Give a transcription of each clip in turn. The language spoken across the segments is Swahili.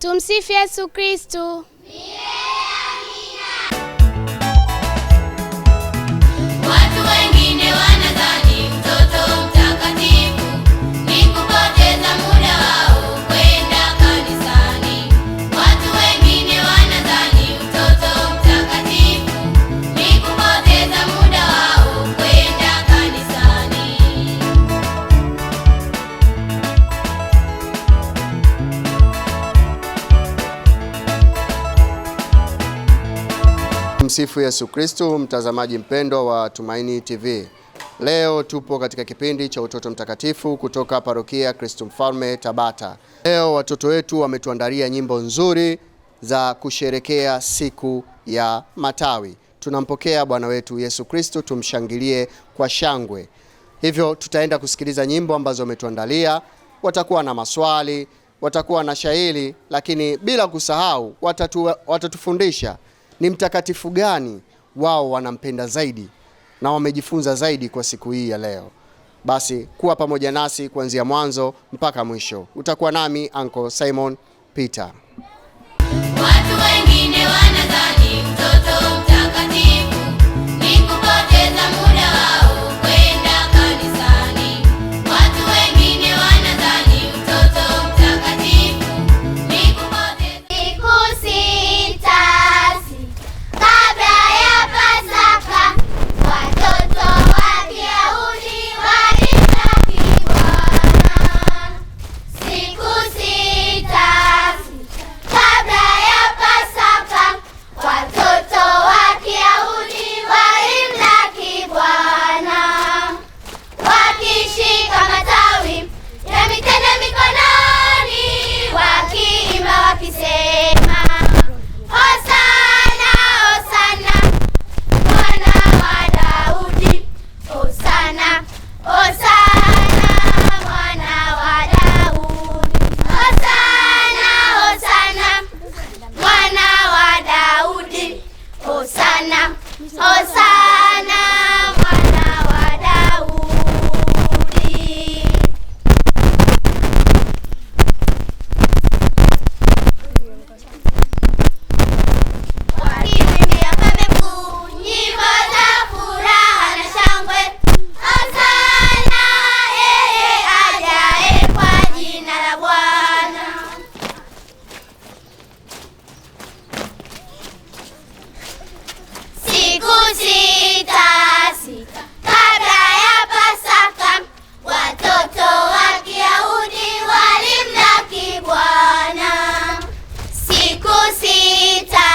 Tumsifu Yesu Kristo. Watu wengine wanadhani mtoto mtakatifu ni kupoteza muda wao kwenda kanisani. Watu wengine wanadhani mtoto mtakatifu ni kupoteza muda wao kwenda kanisani. Msifu Yesu Kristo, mtazamaji mpendwa wa Tumaini TV. Leo tupo katika kipindi cha utoto mtakatifu kutoka parokia Kristo Mfalme Tabata. Leo watoto wetu wametuandalia nyimbo nzuri za kusherekea siku ya matawi. Tunampokea Bwana wetu Yesu Kristo, tumshangilie kwa shangwe. Hivyo tutaenda kusikiliza nyimbo ambazo wametuandalia. Watakuwa na maswali, watakuwa na shairi, lakini bila kusahau watatufundisha ni mtakatifu gani wao wanampenda zaidi na wamejifunza zaidi kwa siku hii ya leo. Basi kuwa pamoja nasi kuanzia mwanzo mpaka mwisho. Utakuwa nami Uncle Simon Peter. Watu wengine wanadhani mtoto mtakatifu ni kupoteza muda wao kwenda kanisani. Watu wengine wanadhani mtoto mtakatifu ni kupoteza siku sita kabla ya Pasaka. Watoto wa Kiyahudi walimlaki Bwana. Siku sita kabla ya Pasaka, watoto wa Kiyahudi walimlaki Bwana, wakishika matawi ya mitende mikononi, wakiimba wakisema, Hosana, Hosana, Mwana wa Daudi. Hosana, Hosana, Mwana wa Daudi. Hosana, Hosana, Mwana wa Daudi. Hosana, Hosana, Mwana wa Daudi. Wakiimbia pembe kuu nyimbo za furaha na shangwe. Hosana, yeye ajaye kwa jina la Bwana. Siku sita kabla ya Pasaka, watoto wa Kiyahudi walimlaki Bwana. Siku sita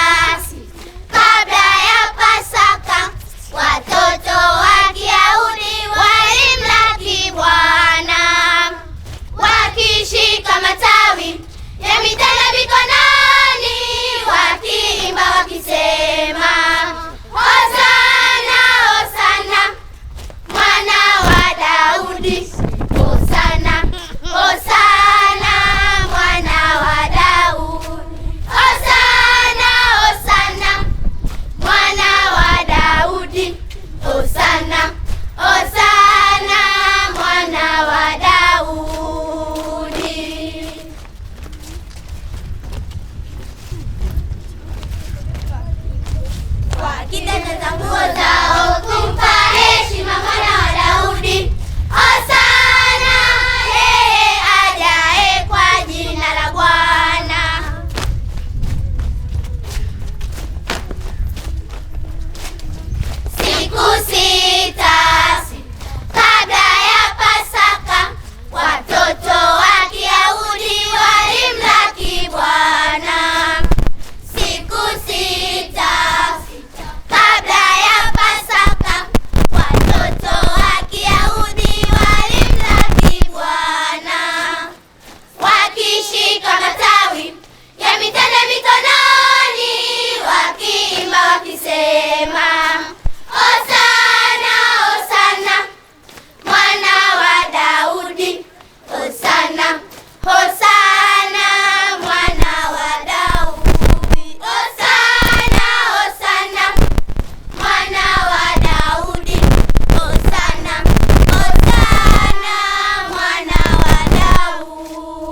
kabla ya Pasaka, watoto wa Kiyahudi walimlaki Bwana, wakishika matawi ya mitende mikononi, wakiimba wakisema, Hosana, Hosana, Mwana wa Daudi. Hosana, Hosana, Mwana wa Daudi. Hosana, Hosana, Mwana wa Daudi. Hosana, Hosana, Mwana wa Daudi. Wakitembeza nguo zao kumpa heshima Mwana wa Daudi. Hosana, yeye ajaye kwa jina la Bwana. Siku sita kabla ya Pasaka, watoto wa Kiyahudi walimlaki Bwana. Siku sita kabla ya Pasaka, watoto wa Kiyahudi walimlaki Bwana, wakishika matawi ya mitende mikononi, wakiimba wakisema, Hosana, Hosana, Mwana wa Daudi. Hosana, Hosana, Mwana wa Daudi. Hosana, Hosana, Mwana wa Daudi. Hosana, Hosana, Mwana wa Daudi.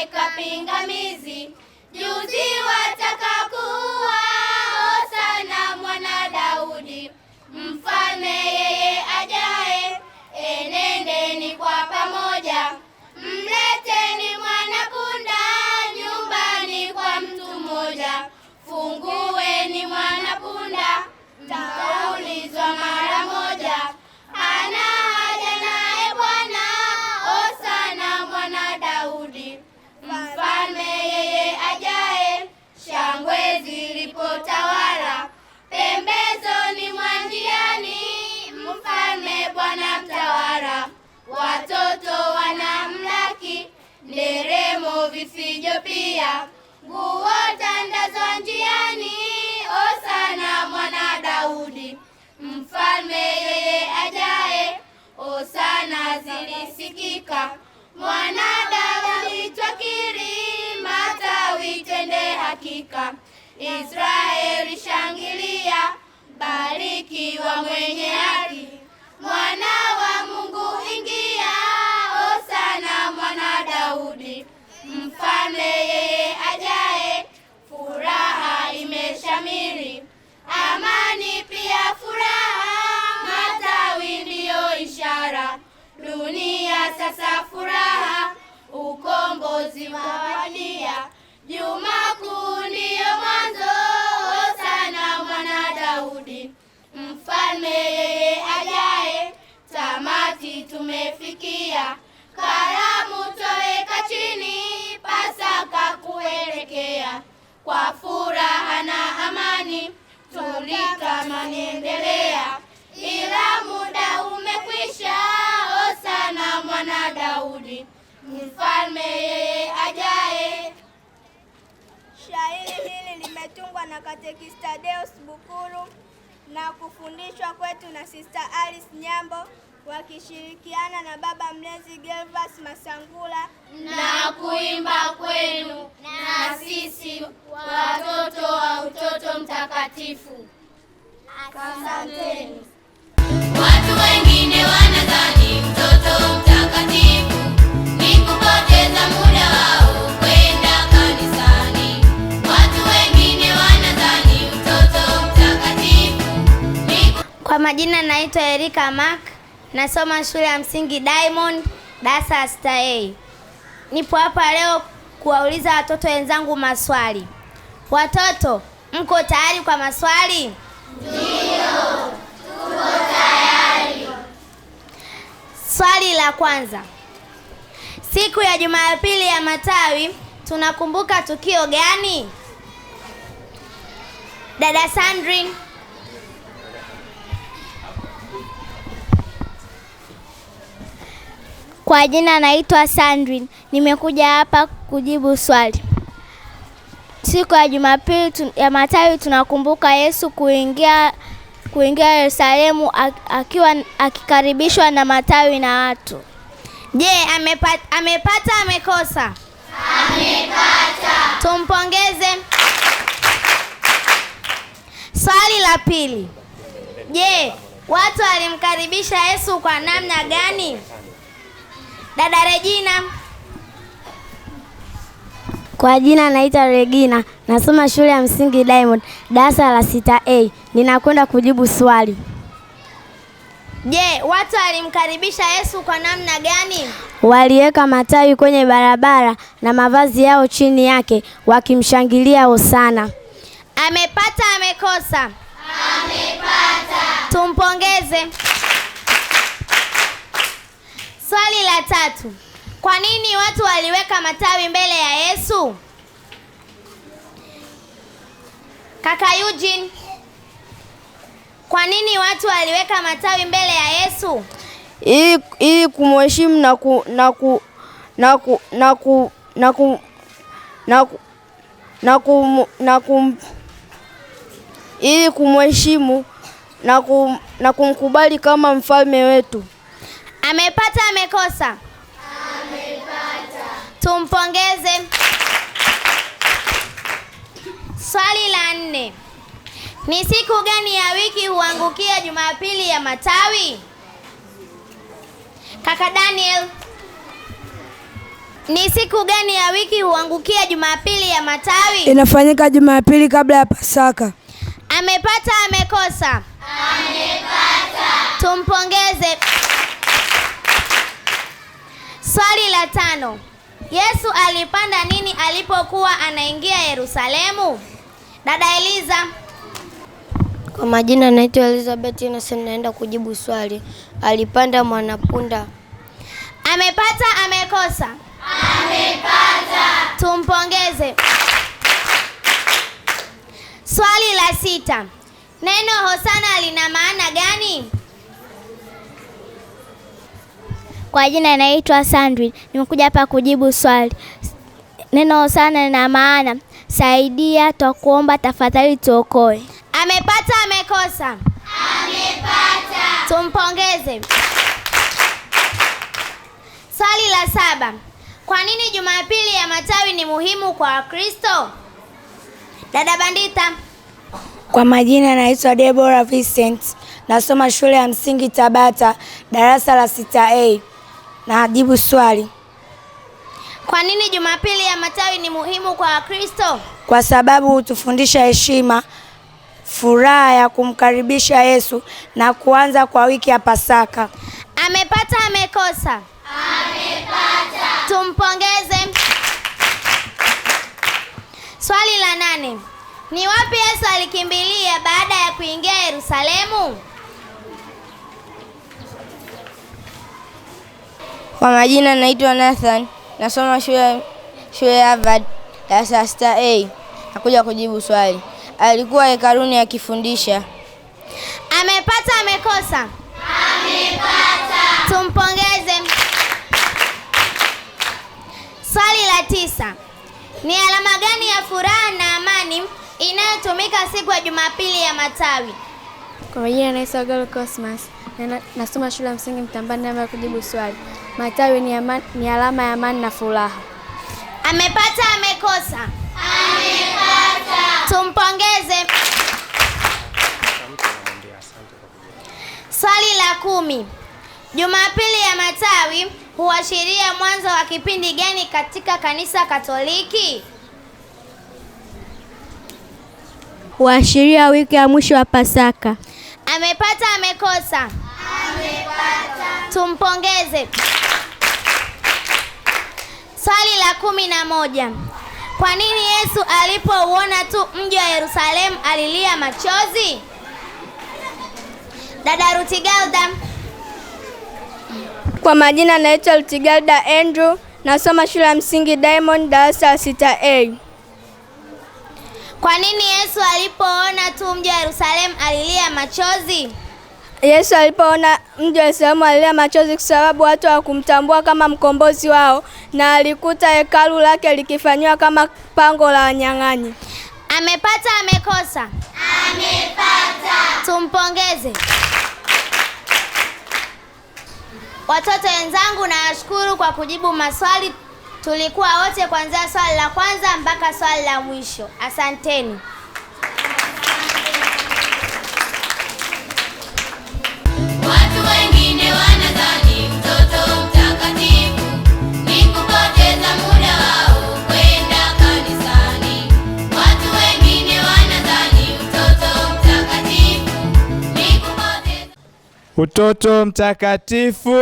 wameweka pingamizi, juzi wataka kuua Hosana mwana Daudi. Mfalme yeye ajaye, enendeni kwa pamoja, mleteni mwana punda nyumbani kwa mtu mmoja. Fungueni mwana punda, mtaulizwa mara moja, ana haja naye Bwana Hosana mwana Daudi. Mfalme yeye ajaye, shangwe zilipotawala pembezoni mwa njiani, mfalme Bwana mtawala. Watoto wanamlaki, nderemo vifijo pia, nguo tandazwa njiani, Hosana mwana Daudi. Mfalme yeye ajaye, Hosana zilisikika, mwana Daudi twakiri, matawi twende hakika. Israeli shangilia, barikiwa mwenye haki, mwana wa Mungu ingia, Hosana mwana Daudi. Mfalme yeye ajaye, furaha imeshamiri, amani pia furaha, matawi ndiyo ishara. Dunia sasa furaha, ukombozi wawadia, Juma Kuu ndiyo mwanzo, Hosana mwana Daudi. Mfalme yeye ajaye, tamati tumefikia, karamu toweka chini, Pasaka kuelekea. Kwa furaha na amani, tulitamani endelea, ila muda umekwisha, Hosana mwana Daudi. Mfalme yeye ajaye. Shairi hili limetungwa na Katekista Deus Bukuru na kufundishwa kwetu na Sister Alice Nyambo wakishirikiana na Baba Mlezi Gervas Masangula na kuimba kwenu na sisi watoto wa Utoto Mtakatifu. Asanteni. Watu wengine wanadhani Utoto Mtakatifu ni kupoteza muda wao kwenda kanisani. Watu wengine wanadhani Utoto Mtakatifu ni... Kwa majina naitwa Erika Mark, nasoma shule ya msingi Diamond, darasa la 6A. Nipo hapa leo kuwauliza watoto wenzangu maswali. Watoto, mko tayari kwa maswali? Ndio, tuko tayari. Swali la kwanza. Siku ya Jumapili ya Matawi tunakumbuka tukio gani? Dada Sandrine. Kwa jina naitwa Sandrine. Nimekuja hapa kujibu swali. Siku ya Jumapili ya Matawi tunakumbuka Yesu kuingia Yerusalemu akikaribishwa na matawi na watu. Je, amepata amekosa? Amepata. Tumpongeze. Swali la pili. Je, watu walimkaribisha Yesu kwa namna gani? Dada Regina. Kwa jina naitwa Regina, nasoma shule ya msingi Diamond, darasa la 6A. Ninakwenda kujibu swali. Je, watu walimkaribisha Yesu kwa namna gani? Waliweka matawi kwenye barabara na mavazi yao chini yake wakimshangilia Hosana. Amepata amekosa? Amepata. Tumpongeze. Swali la tatu. Kwa nini watu waliweka matawi mbele ya Yesu? Kaka Eugene. Kwa nini watu waliweka matawi mbele ya Yesu? Ili kumheshimu ili kumheshimu na kumkubali kama mfalme wetu. Amepata amekosa? Amepata. Tumpongeze. Swali la 4. Ni siku gani ya wiki huangukia Jumapili ya Matawi? Kaka Daniel. Ni siku gani ya wiki huangukia Jumapili ya Matawi? Inafanyika Jumapili kabla ya Pasaka. Amepata, amekosa? Amepata. Tumpongeze. Swali la 5. Yesu alipanda nini alipokuwa anaingia Yerusalemu? Dada Eliza. Kwa majina naitwa Elizabeth na sasa naenda kujibu swali. Alipanda mwanapunda. Amepata, amekosa? Amepata. Tumpongeze. Swali la 6. Neno hosana lina maana gani? Kwa jina naitwa Sandwin. Nimekuja hapa kujibu swali. Neno hosana lina maana saidia, twakuomba, tafadhali tuokoe. Amepata, amekosa? Amepata. Tumpongeze. Swali la 7. Kwa nini Jumapili ya Matawi ni muhimu kwa Wakristo? Dada Bandita. Kwa majina naitwa Deborah Vincent. Nasoma shule ya msingi Tabata, darasa la 6A. Najibu swali. Kwa nini Jumapili ya Matawi ni muhimu kwa Wakristo? Kwa sababu hutufundisha heshima, furaha ya kumkaribisha Yesu na kuanza kwa wiki ya Pasaka. Amepata, amekosa? Amepata. Tumpongeze. Swali la 8. Ni wapi Yesu alikimbilia baada ya kuingia Yerusalemu? Kwa majina naitwa Nathan. Nasoma shule ya Harvard, darasa la 6A. Nakuja kujibu swali. Alikuwa hekaluni akifundisha. Amepata, amekosa? Amepata. Tumpongeze. Swali la 9. Ni alama gani ya furaha na amani inayotumika siku ya Jumapili ya Matawi? Kwa majina naitwa Girl Cosmas. Nasoma shule ya msingi Mtambani na kujibu swali. Matawi ni alama ya amani na furaha. Amepata, amekosa? Amepata. Tumpongeze. Swali la 10. Jumapili ya Matawi huashiria mwanzo wa kipindi gani katika kanisa Katoliki? Huashiria wiki ya mwisho wa Pasaka. Amepata, amekosa? Amepata. Tumpongeze. Swali la 11. Kwa nini Yesu alipouona tu mji wa Yerusalemu alilia machozi? Dada Rutigalda. Kwa majina naitwa Rutigalda Andrew. Nasoma shule ya msingi Diamond, darasa la 6A. Kwa nini Yesu alipoona tu mji wa Yerusalemu alilia machozi? Yesu alipoona mji wa Yerusalemu alilia machozi kwa sababu watu hawakumtambua kama mkombozi wao na alikuta hekalu lake likifanywa kama pango la wanyang'anyi. Amepata, amekosa? Amepata. Tumpongeze. Watoto wenzangu, nawashukuru kwa kujibu maswali. Tulikuwa wote kuanzia swali la kwanza mpaka swali la mwisho. Asanteni. Watu wengine wanadhani mtoto mtakatifu ni kupoteza muda wao kwenda kanisani. Watu wengine wanadhani mtoto mtakatifu ni kupoteza. Utoto mtakatifu.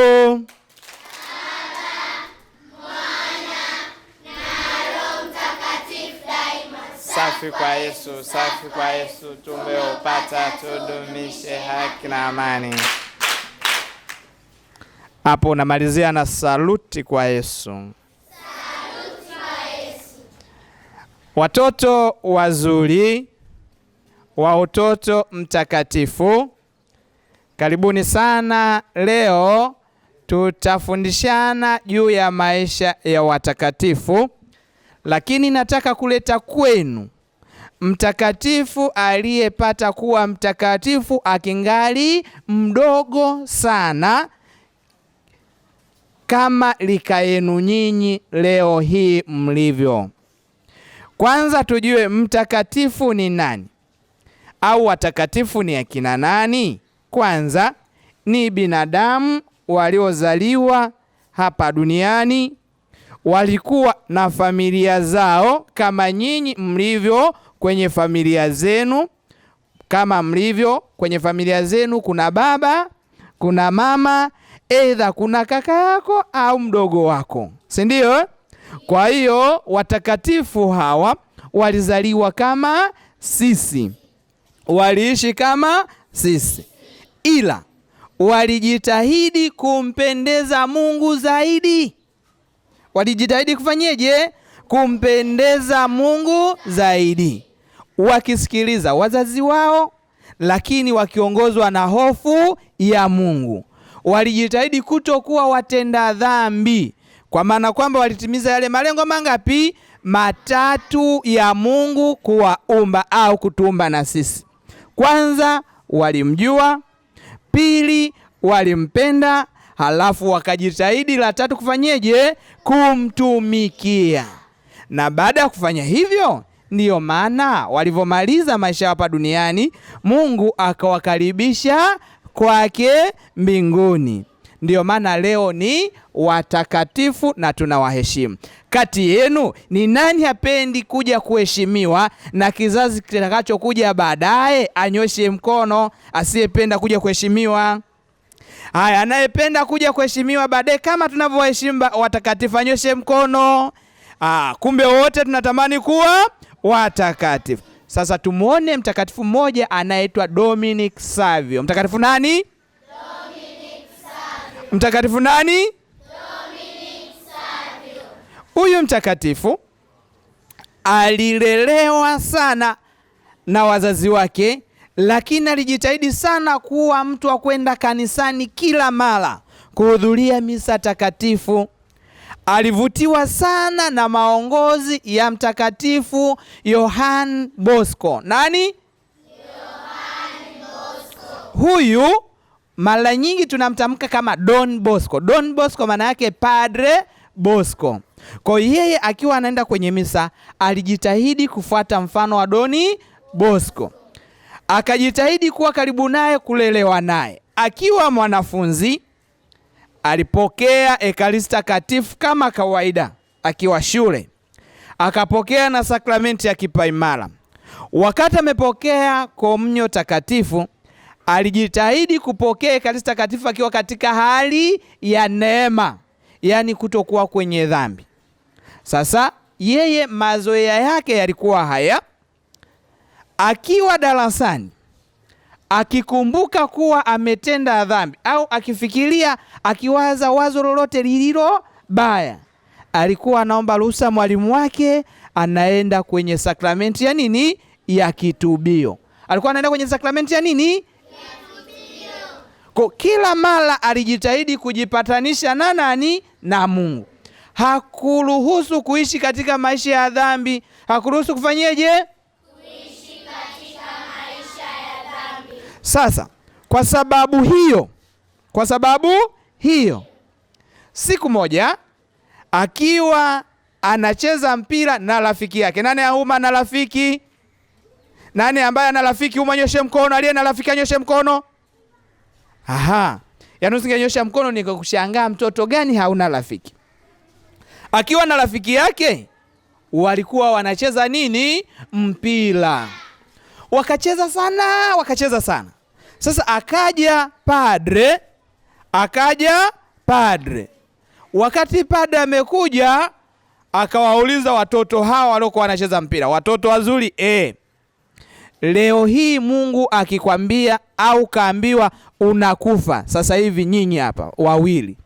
Safi kwa Yesu, safi kwa Yesu, tumeupata, tudumishe haki na amani. Hapo unamalizia na saluti kwa Yesu. Saluti kwa Yesu. Watoto wazuri wa utoto mtakatifu, karibuni sana. Leo tutafundishana juu ya maisha ya watakatifu. Lakini nataka kuleta kwenu mtakatifu aliyepata kuwa mtakatifu akingali mdogo sana kama lika yenu nyinyi leo hii mlivyo. Kwanza tujue mtakatifu ni nani au watakatifu ni akina nani? Kwanza ni binadamu waliozaliwa hapa duniani walikuwa na familia zao kama nyinyi mlivyo kwenye familia zenu. Kama mlivyo kwenye familia zenu, kuna baba, kuna mama, aidha kuna kaka yako au mdogo wako, si ndio? Kwa hiyo watakatifu hawa walizaliwa kama sisi, waliishi kama sisi, ila walijitahidi kumpendeza Mungu zaidi. Walijitahidi kufanyeje? Kumpendeza Mungu zaidi, wakisikiliza wazazi wao, lakini wakiongozwa na hofu ya Mungu. Walijitahidi kutokuwa watenda dhambi, kwa maana kwamba walitimiza yale malengo mangapi? Matatu ya Mungu kuwaumba au kutuumba na sisi. Kwanza, walimjua; pili, walimpenda; halafu wakajitahidi la tatu kufanyeje? Kumtumikia. Na baada ya kufanya hivyo, ndiyo maana walivyomaliza maisha hapa duniani, Mungu akawakaribisha kwake mbinguni. Ndiyo maana leo ni watakatifu na tunawaheshimu. Kati yenu ni nani hapendi kuja kuheshimiwa na kizazi kitakachokuja baadaye? Anyoshe mkono asiyependa kuja kuheshimiwa. Haya, anayependa kuja kuheshimiwa baadaye kama tunavyoheshimu watakatifu anyoshe mkono. Kumbe wote tunatamani kuwa watakatifu. Sasa tumuone mtakatifu mmoja anaitwa Dominic Savio. Mtakatifu nani? Dominic Savio. Mtakatifu nani? Dominic Savio. Huyu mtakatifu alilelewa sana na wazazi wake, lakini alijitahidi sana kuwa mtu wa kwenda kanisani kila mara, kuhudhuria misa takatifu. Alivutiwa sana na maongozi ya mtakatifu Yohane Bosco. Nani? Yohane Bosco. Huyu mara nyingi tunamtamka kama Don Bosco. Don Bosco maana yake Padre Bosco. Kwa yeye akiwa anaenda kwenye misa alijitahidi kufuata mfano wa Doni Bosco. Akajitahidi kuwa karibu naye, kulelewa naye. Akiwa mwanafunzi alipokea Ekaristi Takatifu kama kawaida akiwa shule. Akapokea na sakramenti ya kipaimara. Wakati amepokea komunyo takatifu, alijitahidi kupokea Ekaristi Takatifu akiwa katika hali ya neema, yani kutokuwa kwenye dhambi. Sasa yeye mazoea yake yalikuwa haya: akiwa darasani akikumbuka kuwa ametenda dhambi au akifikiria, akiwaza wazo lolote lililo baya, alikuwa anaomba ruhusa mwalimu wake, anaenda kwenye sakramenti ya nini? Ya kitubio. Alikuwa anaenda kwenye sakramenti ya nini? Ya kitubio. Kwa kila mara alijitahidi kujipatanisha na nani? Na Mungu. Hakuruhusu kuishi katika maisha ya dhambi. Hakuruhusu kufanyeje? Kuishi katika maisha ya dhambi. Sasa, kwa sababu hiyo, siku moja akiwa anacheza mpira na rafiki yake. Nani auma na rafiki? Nani ambaye ana rafiki uma nyoshe mkono? Aliye na rafiki anyoshe mkono. Yaani usingenyosha mkono nikakushangaa mtoto gani hauna rafiki. Akiwa na rafiki yake walikuwa wanacheza nini? Mpira. Wakacheza sana. Sasa akaja padre. Wakati padre amekuja, akawauliza watoto hawa waliokuwa wanacheza mpira, watoto wazuri, leo hii Mungu akikwambia au kaambiwa unakufa sasa hivi, nyinyi hapa wawili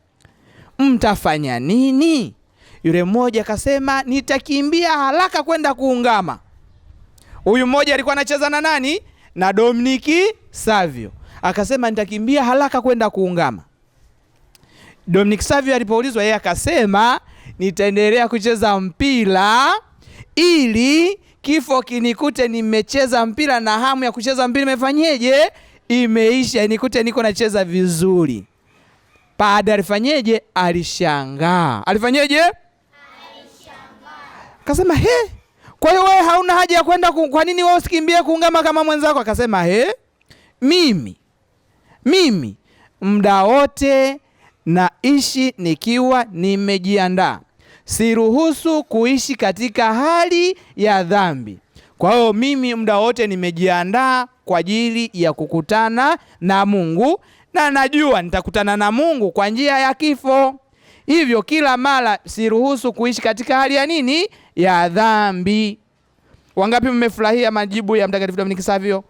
mtafanya nini? Yule mmoja akasema nitakimbia haraka kwenda kuungama. Huyu mmoja alikuwa anacheza na nani? Na Dominic Savio. Akasema nitakimbia haraka kwenda kuungama. Dominic Savio alipoulizwa, yeye akasema nitaendelea kucheza mpira ili kifo kinikute nimecheza mpira na hamu ya kucheza mpira imefanyeje? Imeisha, nikute niko nacheza vizuri. Padre alifanyeje? Alishangaa. Alifanyeje? Alishangaa. Akasema kwa hiyo wewe hauna haja ya kwenda, kwa nini wewe usikimbie kuungama kama mwenzako? Akasema mimi muda wote naishi nikiwa nimejiandaa. siruhusu kuishi katika hali ya dhambi. Kwa hiyo mimi muda wote nimejiandaa kwa ajili ya kukutana na Mungu, na najua nitakutana na Mungu kwa njia ya kifo. Hivyo kila mara siruhusu kuishi katika hali ya nini? Ya dhambi. Wangapi mmefurahia majibu ya Mtakatifu Dominic Savio?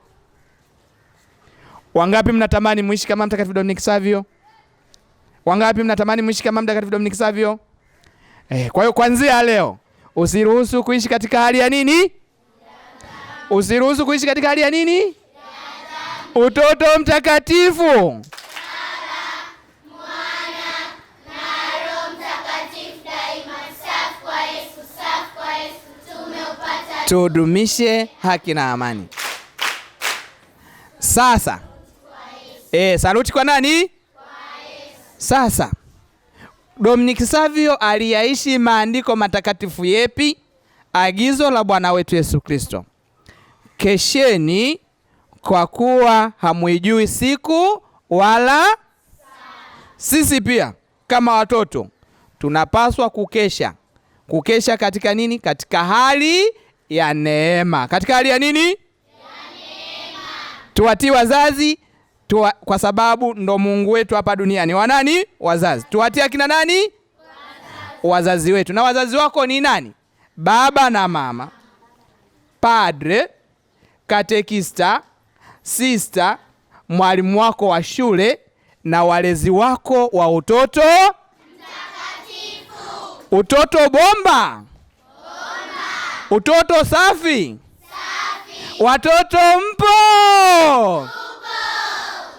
Wangapi mnatamani muishi kama Mtakatifu Dominic Savio? Wangapi mnatamani muishi kama Mtakatifu Dominic Savio? Kwa hiyo kuanzia leo usiruhusu kuishi katika hali ya nini? Usiruhusu kuishi katika hali ya nini? Utoto mtakatifu. Tudumishe haki na amani. Sasa saluti kwa nani? Sasa Dominic Savio aliyaishi maandiko matakatifu yepi? Agizo la Bwana wetu Yesu Kristo, kesheni kwa kuwa hamuijui siku wala. Sisi pia kama watoto tunapaswa kukesha. Kukesha katika nini? Katika hali ya neema. Katika hali ya nini? Ya neema. Tuwatii wazazi kwa sababu ndo Mungu wetu hapa duniani. Wanani? Wazazi. Tuwatii akina nani? Wazazi wetu. Na wazazi wako ni nani? Baba na mama, padre, katekista, sister, mwalimu wako wa shule na walezi wako wa utoto mtakatifu. Utoto bomba. Utoto safi. Watoto mpo?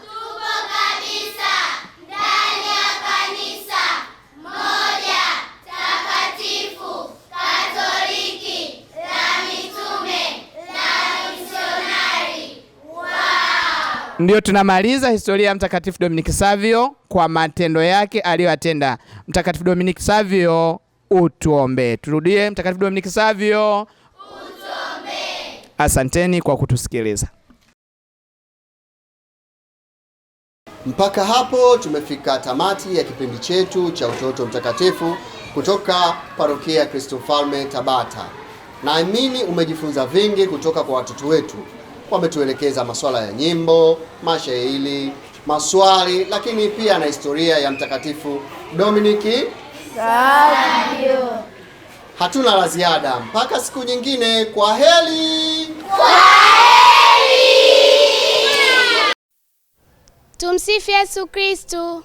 Tupo kabisa ndani ya kanisa moja takatifu Katoliki la mitume la misionari. Ndio tunamaliza historia ya Mtakatifu Dominic Savio kwa matendo yake aliyoyatenda. Mtakatifu Dominic Savio, utuombe. Turudie. Mtakatifu Dominic Savio, utuombe. Asanteni kwa kutusikiliza. Mpaka hapo tumefika tamati ya kipindi chetu cha Utoto Mtakatifu kutoka Parokia ya Kristo Mfalme Tabata. Naamini umejifunza vingi kutoka kwa watoto wetu. Wametuelekeza masuala ya nyimbo, mashairi, maswali, lakini pia na historia ya Mtakatifu Dominic Savio. Hatuna la ziada mpaka siku nyingine. Kwa heri. Tumsifu Yesu Kristo.